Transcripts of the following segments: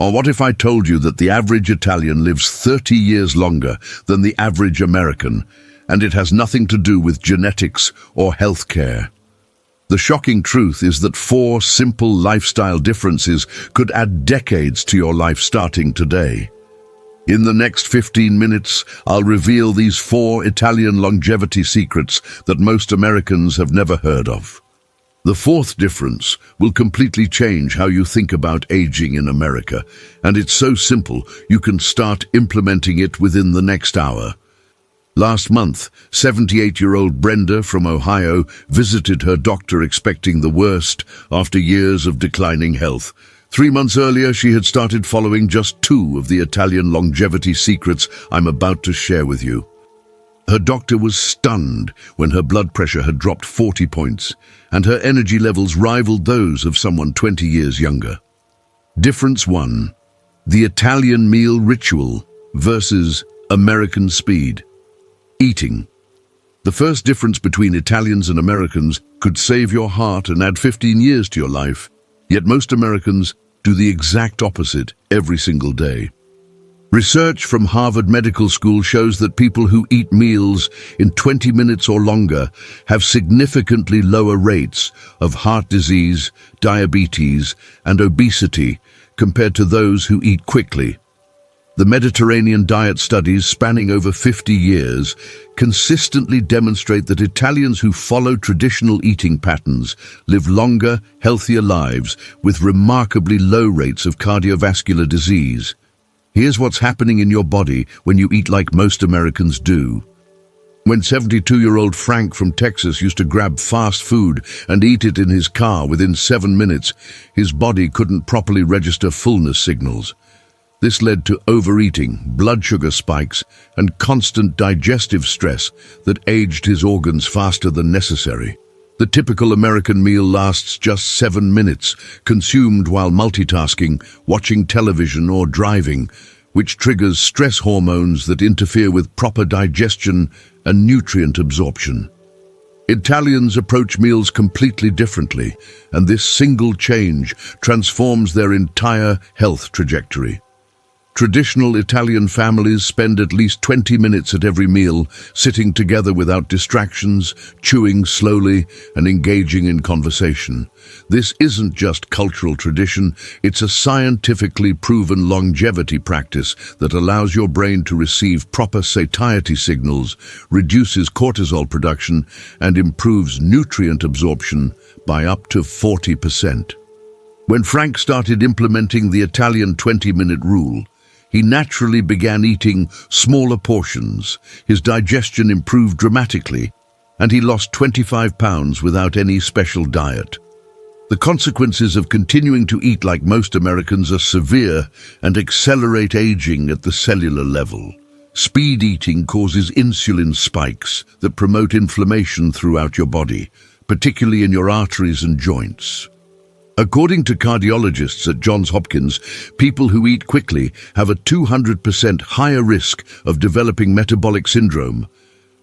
Or what if I told you that the average Italian lives 30 years longer than the average American, and it has nothing to do with genetics or healthcare? The shocking truth is that 4 simple lifestyle differences could add decades to your life starting today. In the next 15 minutes, I'll reveal these 4 Italian longevity secrets that most Americans have never heard of. The 4th difference will completely change how you think about aging in America, and it's so simple you can start implementing it within the next hour. Last month, 78-year-old Brenda from Ohio visited her doctor expecting the worst after years of declining health. 3 months earlier, she had started following just 2 of the Italian longevity secrets I'm about to share with you. Her doctor was stunned when her blood pressure had dropped 40 points, and her energy levels rivaled those of someone 20 years younger. Difference 1. The Italian meal ritual versus American speed. Eating. The first difference between Italians and Americans could save your heart and add 15 years to your life, yet most Americans do the exact opposite every single day. Research from Harvard Medical School shows that people who eat meals in 20 minutes or longer have significantly lower rates of heart disease, diabetes, and obesity compared to those who eat quickly. The Mediterranean diet studies spanning over 50 years consistently demonstrate that Italians who follow traditional eating patterns live longer, healthier lives with remarkably low rates of cardiovascular disease. Here's what's happening in your body when you eat like most Americans do. When 72-year-old Frank from Texas used to grab fast food and eat it in his car within 7 minutes, his body couldn't properly register fullness signals. This led to overeating, blood sugar spikes, and constant digestive stress that aged his organs faster than necessary. The typical American meal lasts just 7 minutes, consumed while multitasking, watching television or driving, which triggers stress hormones that interfere with proper digestion and nutrient absorption. Italians approach meals completely differently, and this single change transforms their entire health trajectory. Traditional Italian families spend at least 20 minutes at every meal, sitting together without distractions, chewing slowly, and engaging in conversation. This isn't just cultural tradition, it's a scientifically proven longevity practice that allows your brain to receive proper satiety signals, reduces cortisol production, and improves nutrient absorption by up to 40%. When Frank started implementing the Italian 20-minute rule, he naturally began eating smaller portions. His digestion improved dramatically, and he lost 25 pounds without any special diet. The consequences of continuing to eat like most Americans are severe and accelerate aging at the cellular level. Speed eating causes insulin spikes that promote inflammation throughout your body, particularly in your arteries and joints. According to cardiologists at Johns Hopkins, people who eat quickly have a 200% higher risk of developing metabolic syndrome,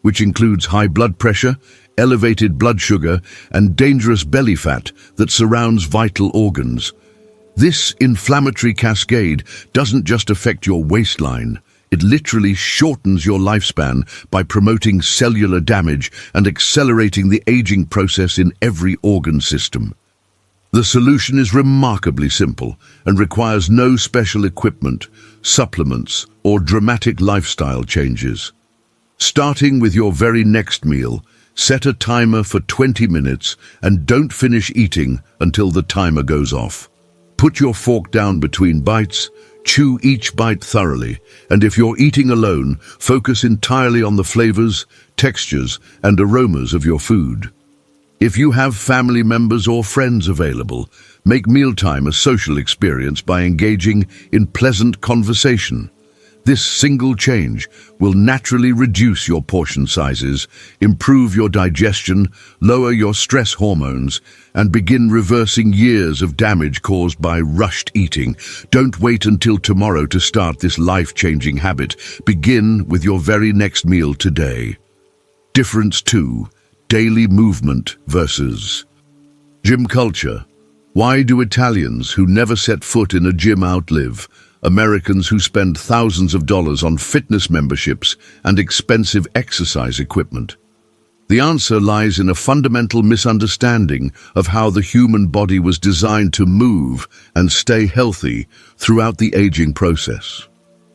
which includes high blood pressure, elevated blood sugar, and dangerous belly fat that surrounds vital organs. This inflammatory cascade doesn't just affect your waistline, it literally shortens your lifespan by promoting cellular damage and accelerating the aging process in every organ system. The solution is remarkably simple and requires no special equipment, supplements, or dramatic lifestyle changes. Starting with your very next meal, set a timer for 20 minutes and don't finish eating until the timer goes off. Put your fork down between bites, chew each bite thoroughly, and if you're eating alone, focus entirely on the flavors, textures, and aromas of your food. If you have family members or friends available, make mealtime a social experience by engaging in pleasant conversation. This single change will naturally reduce your portion sizes, improve your digestion, lower your stress hormones, and begin reversing years of damage caused by rushed eating. Don't wait until tomorrow to start this life-changing habit. Begin with your very next meal today. Difference 2. Daily movement versus gym culture. Why do Italians who never set foot in a gym outlive Americans who spend thousands of dollars on fitness memberships and expensive exercise equipment? The answer lies in a fundamental misunderstanding of how the human body was designed to move and stay healthy throughout the aging process.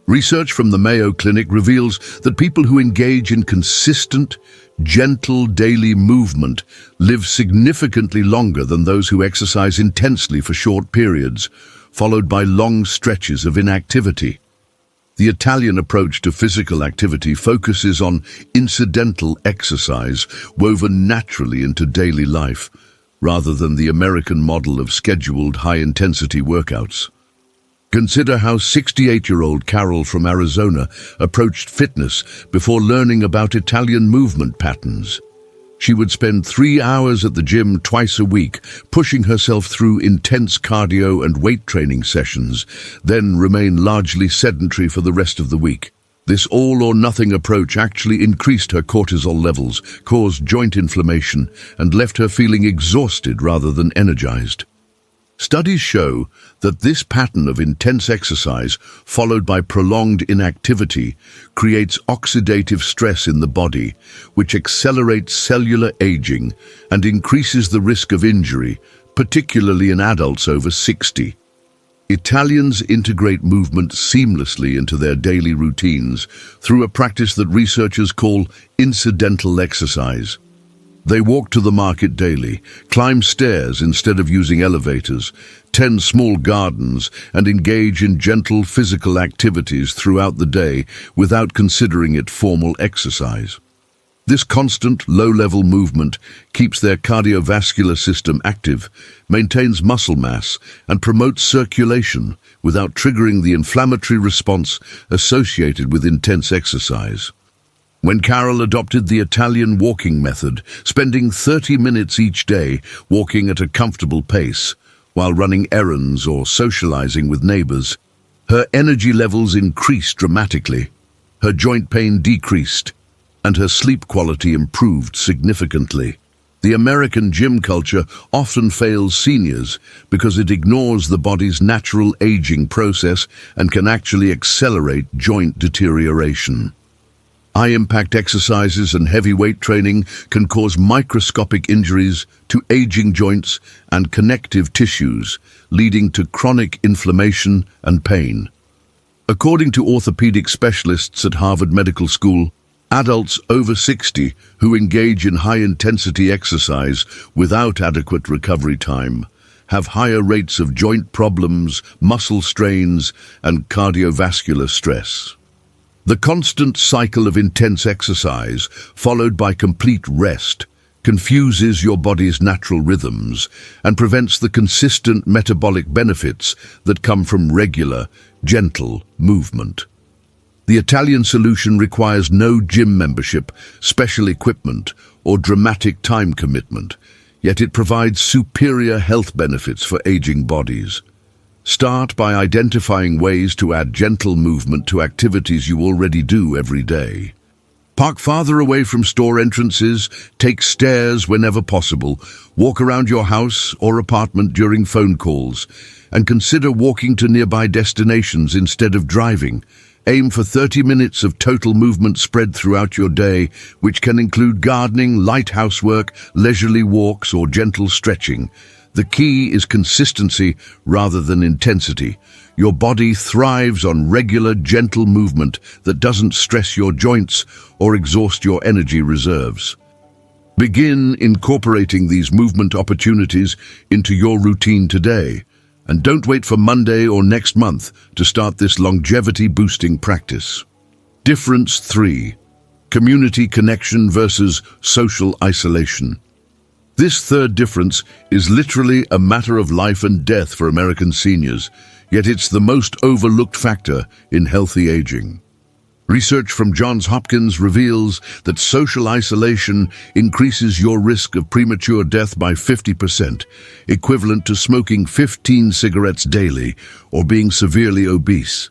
Research from the Mayo Clinic reveals that people who engage in consistent, gentle daily movement live significantly longer than those who exercise intensely for short periods, followed by long stretches of inactivity. The Italian approach to physical activity focuses on incidental exercise woven naturally into daily life, rather than the American model of scheduled high-intensity workouts. Consider how 68-year-old Carol from Arizona approached fitness before learning about Italian movement patterns. She would spend 3 hours at the gym twice a week, pushing herself through intense cardio and weight training sessions, then remain largely sedentary for the rest of the week. This all-or-nothing approach actually increased her cortisol levels, caused joint inflammation, and left her feeling exhausted rather than energized. Studies show that this pattern of intense exercise, followed by prolonged inactivity, creates oxidative stress in the body, which accelerates cellular aging and increases the risk of injury, particularly in adults over 60. Italians integrate movement seamlessly into their daily routines through a practice that researchers call incidental exercise. They walk to the market daily, climb stairs instead of using elevators, tend small gardens, and engage in gentle physical activities throughout the day without considering it formal exercise. This constant, low-level movement keeps their cardiovascular system active, maintains muscle mass, and promotes circulation without triggering the inflammatory response associated with intense exercise. When Carol adopted the Italian walking method, spending 30 minutes each day walking at a comfortable pace, while running errands or socializing with neighbors, her energy levels increased dramatically, her joint pain decreased, and her sleep quality improved significantly. The American gym culture often fails seniors because it ignores the body's natural aging process and can actually accelerate joint deterioration. High-impact exercises and heavy weight training can cause microscopic injuries to aging joints and connective tissues, leading to chronic inflammation and pain. According to orthopedic specialists at Harvard Medical School, adults over 60 who engage in high-intensity exercise without adequate recovery time have higher rates of joint problems, muscle strains, and cardiovascular stress. The constant cycle of intense exercise, followed by complete rest, confuses your body's natural rhythms and prevents the consistent metabolic benefits that come from regular, gentle movement. The Italian solution requires no gym membership, special equipment, or dramatic time commitment, yet it provides superior health benefits for aging bodies. Start by identifying ways to add gentle movement to activities you already do every day. Park farther away from store entrances, take stairs whenever possible, walk around your house or apartment during phone calls, and consider walking to nearby destinations instead of driving. Aim for 30 minutes of total movement spread throughout your day, which can include gardening, light housework, leisurely walks, or gentle stretching. The key is consistency rather than intensity. Your body thrives on regular, gentle movement that doesn't stress your joints or exhaust your energy reserves. Begin incorporating these movement opportunities into your routine today, and don't wait for Monday or next month to start this longevity-boosting practice. Difference 3. Community connection versus social isolation. This third difference is literally a matter of life and death for American seniors, yet it's the most overlooked factor in healthy aging. Research from Johns Hopkins reveals that social isolation increases your risk of premature death by 50%, equivalent to smoking 15 cigarettes daily or being severely obese.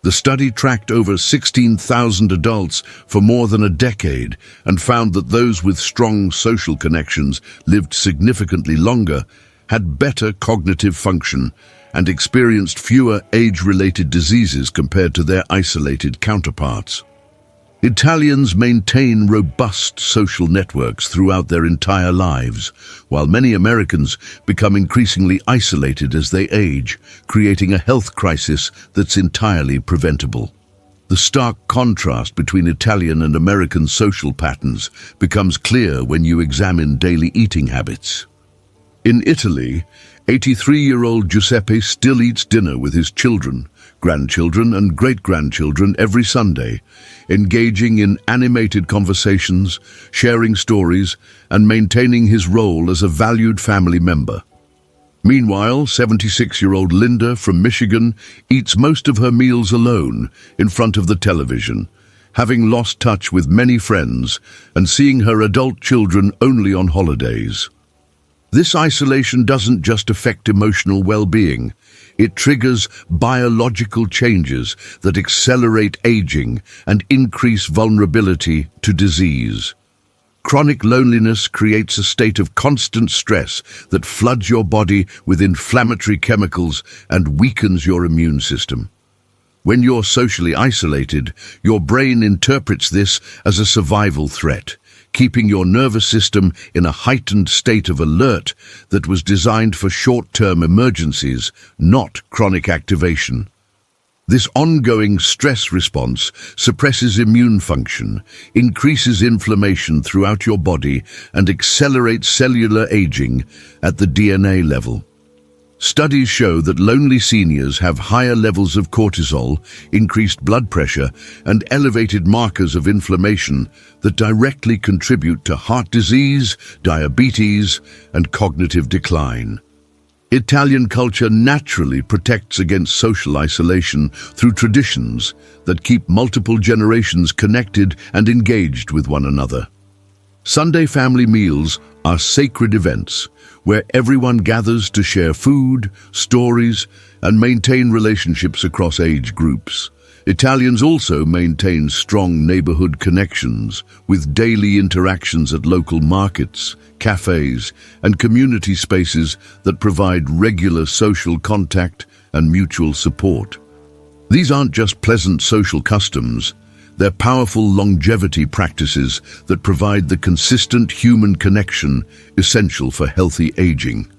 The study tracked over 16,000 adults for more than a decade and found that those with strong social connections lived significantly longer had better cognitive function, and experienced fewer age-related diseases compared to their isolated counterparts. Italians maintain robust social networks throughout their entire lives, while many Americans become increasingly isolated as they age, creating a health crisis that's entirely preventable. The stark contrast between Italian and American social patterns becomes clear when you examine daily eating habits. In Italy, 83-year-old Giuseppe still eats dinner with his children, grandchildren and great-grandchildren every Sunday, engaging in animated conversations, sharing stories, and maintaining his role as a valued family member. Meanwhile, 76-year-old Linda from Michigan eats most of her meals alone in front of the television, having lost touch with many friends and seeing her adult children only on holidays. This isolation doesn't just affect emotional well-being. It triggers biological changes that accelerate aging and increase vulnerability to disease. Chronic loneliness creates a state of constant stress that floods your body with inflammatory chemicals and weakens your immune system. When you're socially isolated, your brain interprets this as a survival threat, keeping your nervous system in a heightened state of alert that was designed for short-term emergencies, not chronic activation. This ongoing stress response suppresses immune function, increases inflammation throughout your body, and accelerates cellular aging at the DNA level. Studies show that lonely seniors have higher levels of cortisol, increased blood pressure, and elevated markers of inflammation that directly contribute to heart disease, diabetes, and cognitive decline. Italian culture naturally protects against social isolation through traditions that keep multiple generations connected and engaged with one another. Sunday family meals are sacred events where everyone gathers to share food, stories, and maintain relationships across age groups. Italians also maintain strong neighborhood connections with daily interactions at local markets, cafes, and community spaces that provide regular social contact and mutual support. These aren't just pleasant social customs, they're powerful longevity practices that provide the consistent human connection essential for healthy aging.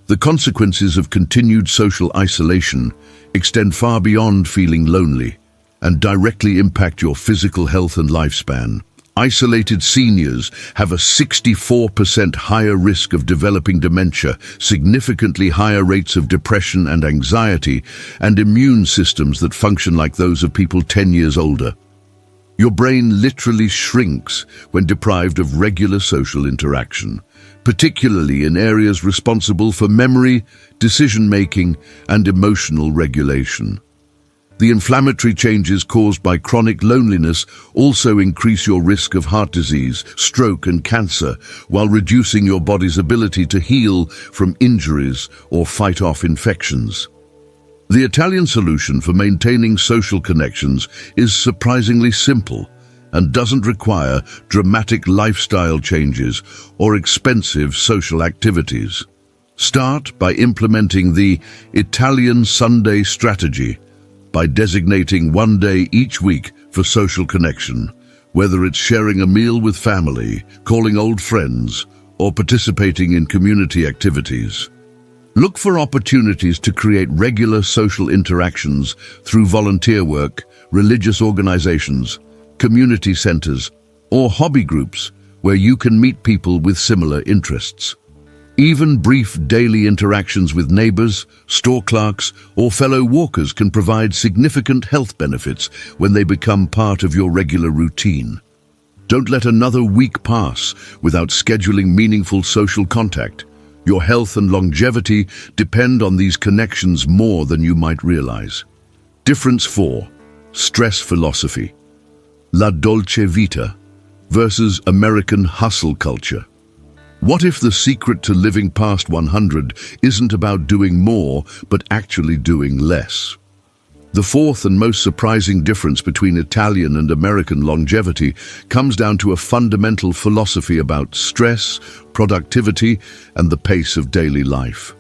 The consequences of continued social isolation extend far beyond feeling lonely and directly impact your physical health and lifespan. Isolated seniors have a 64% higher risk of developing dementia, significantly higher rates of depression and anxiety, and immune systems that function like those of people 10 years older. Your brain literally shrinks when deprived of regular social interaction, particularly in areas responsible for memory, decision-making, and emotional regulation. The inflammatory changes caused by chronic loneliness also increase your risk of heart disease, stroke, and cancer, while reducing your body's ability to heal from injuries or fight off infections. The Italian solution for maintaining social connections is surprisingly simple and doesn't require dramatic lifestyle changes or expensive social activities. Start by implementing the Italian Sunday strategy by designating one day each week for social connection, whether it's sharing a meal with family, calling old friends, or participating in community activities. Look for opportunities to create regular social interactions through volunteer work, religious organizations, community centers, or hobby groups where you can meet people with similar interests. Even brief daily interactions with neighbors, store clerks, or fellow walkers can provide significant health benefits when they become part of your regular routine. Don't let another week pass without scheduling meaningful social contact. Your health and longevity depend on these connections more than you might realize. Difference 4. Stress philosophy. La dolce vita versus American hustle culture. What if the secret to living past 100 isn't about doing more, but actually doing less? The fourth and most surprising difference between Italian and American longevity comes down to a fundamental philosophy about stress, productivity, and the pace of daily life.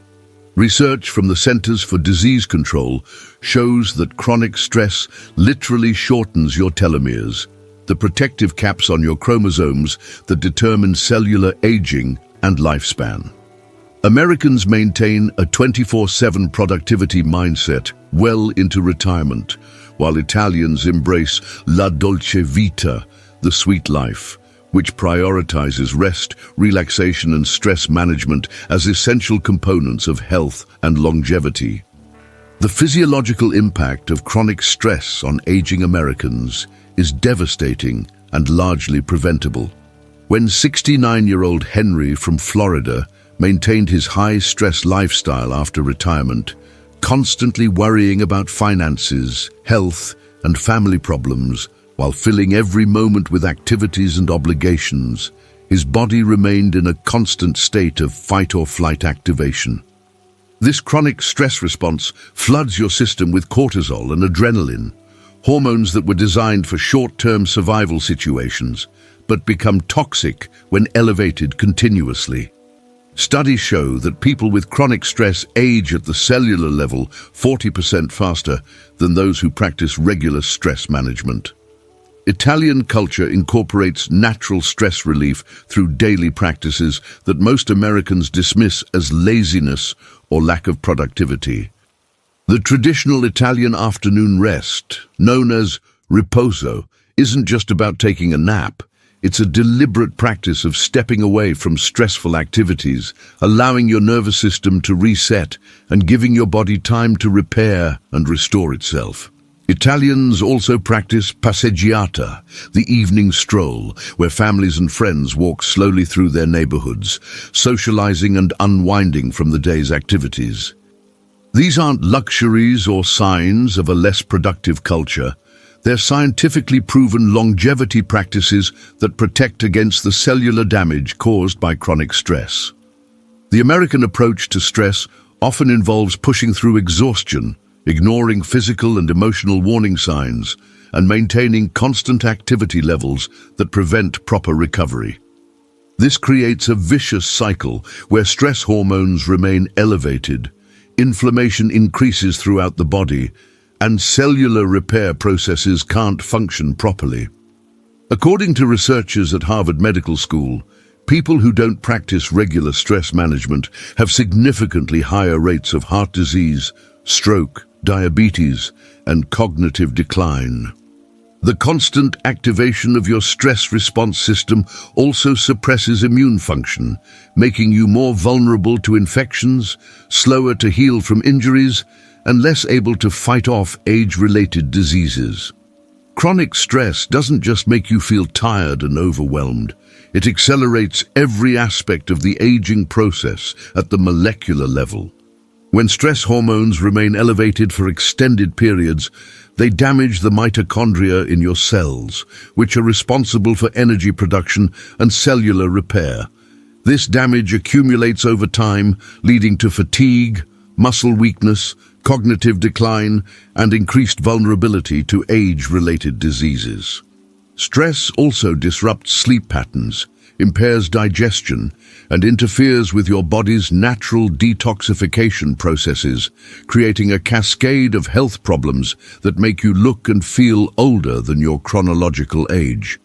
Research from the Centers for Disease Control shows that chronic stress literally shortens your telomeres, the protective caps on your chromosomes that determine cellular aging and lifespan. Americans maintain a 24/7 productivity mindset well into retirement, while Italians embrace la dolce vita, the sweet life, which prioritizes rest, relaxation, and stress management as essential components of health and longevity. The physiological impact of chronic stress on aging Americans is devastating and largely preventable. When 69-year-old Henry from Florida maintained his high-stress lifestyle after retirement, constantly worrying about finances, health, and family problems, while filling every moment with activities and obligations, his body remained in a constant state of fight-or-flight activation. This chronic stress response floods your system with cortisol and adrenaline, hormones that were designed for short-term survival situations, but become toxic when elevated continuously. Studies show that people with chronic stress age at the cellular level 40% faster than those who practice regular stress management. Italian culture incorporates natural stress relief through daily practices that most Americans dismiss as laziness or lack of productivity. The traditional Italian afternoon rest, known as riposo, isn't just about taking a nap. It's a deliberate practice of stepping away from stressful activities, allowing your nervous system to reset and giving your body time to repair and restore itself. Italians also practice passeggiata, the evening stroll, where families and friends walk slowly through their neighborhoods, socializing and unwinding from the day's activities. These aren't luxuries or signs of a less productive culture. They're scientifically proven longevity practices that protect against the cellular damage caused by chronic stress. The American approach to stress often involves pushing through exhaustion, ignoring physical and emotional warning signs, and maintaining constant activity levels that prevent proper recovery. This creates a vicious cycle where stress hormones remain elevated, inflammation increases throughout the body, and cellular repair processes can't function properly. According to researchers at Harvard Medical School, people who don't practice regular stress management have significantly higher rates of heart disease, stroke, diabetes, and cognitive decline. The constant activation of your stress response system also suppresses immune function, making you more vulnerable to infections, slower to heal from injuries, and less able to fight off age-related diseases. Chronic stress doesn't just make you feel tired and overwhelmed. It accelerates every aspect of the aging process at the molecular level. When stress hormones remain elevated for extended periods, they damage the mitochondria in your cells, which are responsible for energy production and cellular repair. This damage accumulates over time, leading to fatigue, muscle weakness, cognitive decline, and increased vulnerability to age-related diseases. Stress also disrupts sleep patterns, impairs digestion, and interferes with your body's natural detoxification processes, creating a cascade of health problems that make you look and feel older than your chronological age.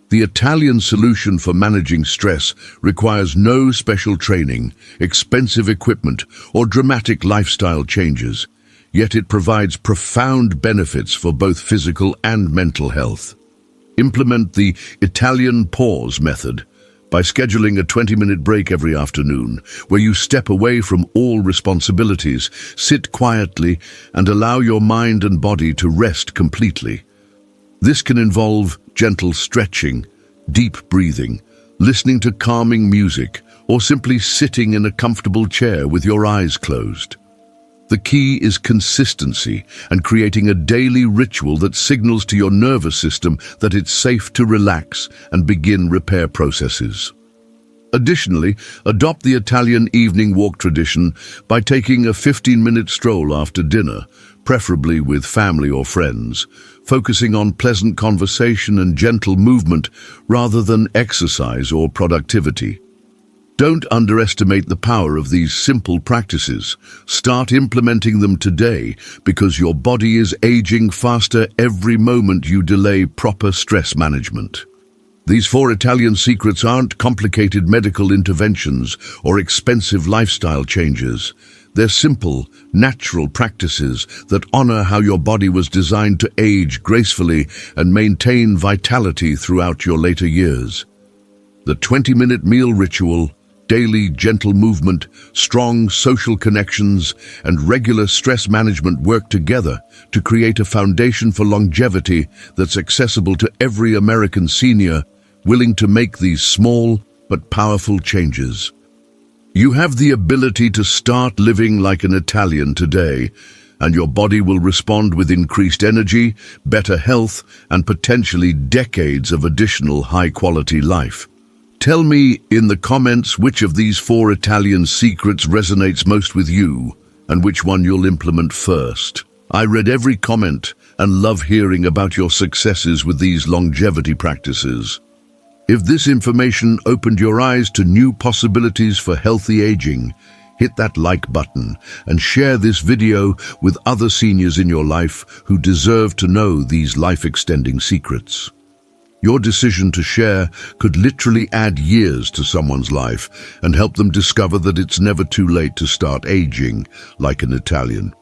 The Italian solution for managing stress requires no special training, expensive equipment, or dramatic lifestyle changes, yet it provides profound benefits for both physical and mental health. Implement the Italian pause method by scheduling a 20-minute break every afternoon, where you step away from all responsibilities, sit quietly, and allow your mind and body to rest completely. This can involve gentle stretching, deep breathing, listening to calming music, or simply sitting in a comfortable chair with your eyes closed. The key is consistency and creating a daily ritual that signals to your nervous system that it's safe to relax and begin repair processes. Additionally, adopt the Italian evening walk tradition by taking a 15-minute stroll after dinner, preferably with family or friends, focusing on pleasant conversation and gentle movement rather than exercise or productivity. Don't underestimate the power of these simple practices. Start implementing them today because your body is aging faster every moment you delay proper stress management. These 4 Italian secrets aren't complicated medical interventions or expensive lifestyle changes. They're simple, natural practices that honor how your body was designed to age gracefully and maintain vitality throughout your later years. The 20-minute meal ritual, daily gentle movement, strong social connections, and regular stress management work together to create a foundation for longevity that's accessible to every American senior willing to make these small but powerful changes. You have the ability to start living like an Italian today, and your body will respond with increased energy, better health, and potentially decades of additional high-quality life. Tell me in the comments which of these 4 Italian secrets resonates most with you and which one you'll implement first. I read every comment and love hearing about your successes with these longevity practices. If this information opened your eyes to new possibilities for healthy aging, hit that like button and share this video with other seniors in your life who deserve to know these life-extending secrets. Your decision to share could literally add years to someone's life and help them discover that it's never too late to start aging like an Italian.